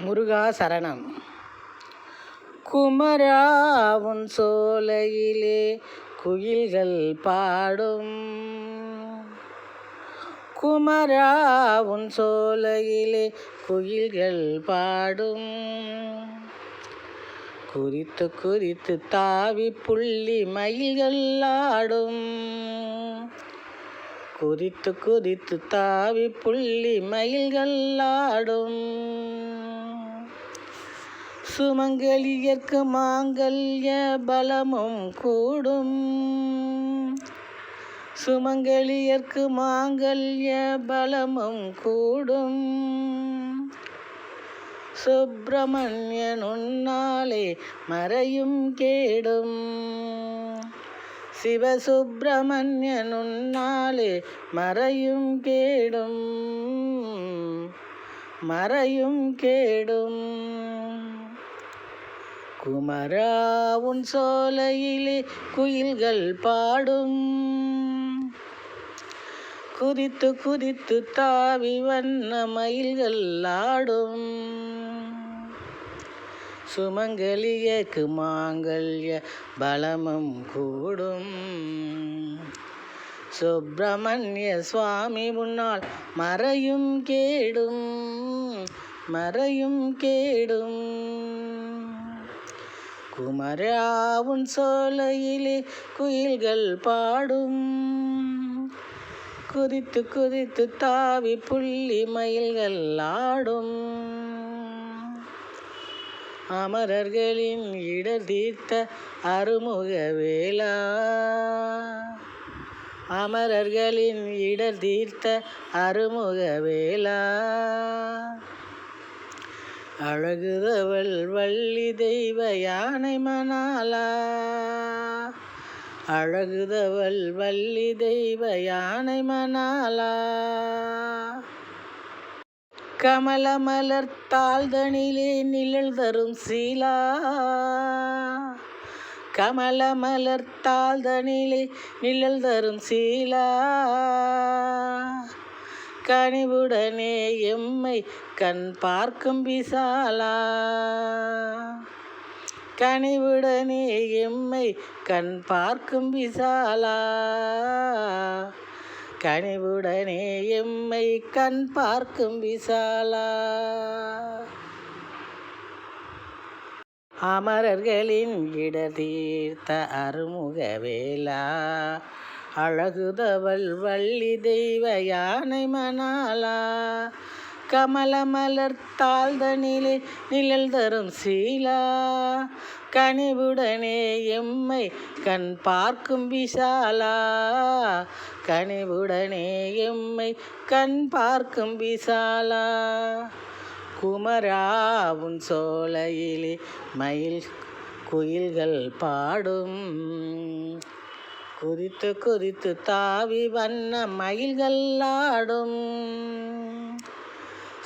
முருகா சரணம். குமரா உன் சோலையிலே குயில்கள் பாடும். குமரா உன் சோலையிலே குயில்கள் பாடும். குறித்து குறித்து தாவி புள்ளி மயில்கள் ஆடும். குறித்து குறித்து தாவி புள்ளி மயில்கள் ஆடும். சுமங்கலியர்க்கு மாங்கல்ய பலமும் கூடும். சுமங்கலியர்க்கு மாங்கல்ய பலமும் கூடும். சுப்பிரமணியன் உன்னாலே மறையும் கேடும். சிவசுப்பிரமணியன் உன்னாலே மறையும் கேடும். மறையும் கேடும். குமரா உன் சோலையிலே குயில்கள் பாடும். குதித்து குதித்து தாவி வண்ண மயில்கள் ஆடும். சுமங்கலியர்க்கு மாங்கல்ய பலமும் கூடும். சுப்பிரமணிய சுவாமி முன்னால் மறையும் கேடும். மறையும் கேடும். குமரா உன் சோலையிலே குயில்கள் பாடும். குதித்து குதித்து தாவி புள்ளி மயில்கள் ஆடும். அமரர்களின் இடர் தீர்த்த அருமுக வேலா. அமரர்களின் இடர் தீர்த்த அருமுக வேலா. அழகுதவள் வள்ளி தெய்வ யானை மணாலா. அழகுதவள் வள்ளி தெய்வ யானை மணாலா. கமல மலர்த்தாள் தனிலே நிழல் தரும் சீலா. கமல மலர்த்தாள் தனிலே நிழல் தரும் சீலா. கனிவுடனே எம்மை கண் பார்க்கும் விசாலா. கனிவுடனே எம்மை கண் பார்க்கும் விசாலா. கனிவுடனே எம்மை கண் பார்க்கும் விசாலா. அமரர்களின் இடர் தீர்த்த அருமுக வேலா. அழகுதவள் வள்ளி தெய்வ யானை மணாலா. கமல மலர்த்தாள் தனிலே நிழல் தரும் சீலா. கனிவுடனே எம்மை கண் பார்க்கும் விசாலா. கனிவுடனே எம்மை கண் பார்க்கும் விசாலா. குமரா உன் சோலையிலே மயில் குயில்கள் பாடும். குறித்து குறித்து தாவி வண்ண மயில்கள் ஆடும்.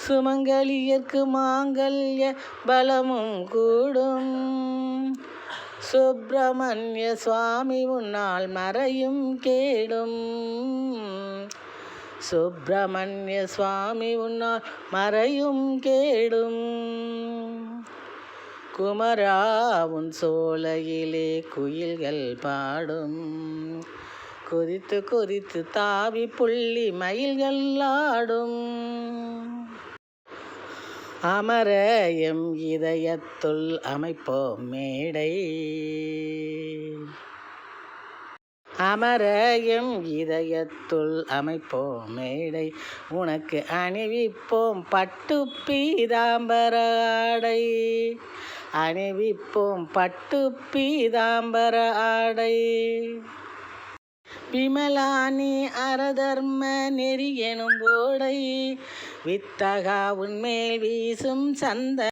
சுமங்கலியர்க்கு மாங்கல்ய பலமும் கூடும். சுப்பிரமணிய சுவாமி முன்னால் மறையும் கேடும். சுப்பிரமணிய சுவாமி முன்னால் மறையும் கேடும். குமரா உன் சோலையிலே குயில்கள் பாடும். குறித்து குறித்து தாவி புள்ளி மயில்கள் ஆடும். அமர எம் இதயத்துள் அமைப்போம் மேடை. அமர எம் இதயத்துள் அமைப்போம் மேடை. உனக்கு அணிவிப்போம் பட்டு பீதாம்பர ஆடை. அணிவிப்போம் பட்டு பீதாம்பர ஆடை. விமலானி அரதர்ம நெறி எனும் போடை. வித்தகா உன்மேல் வீசும் சந்த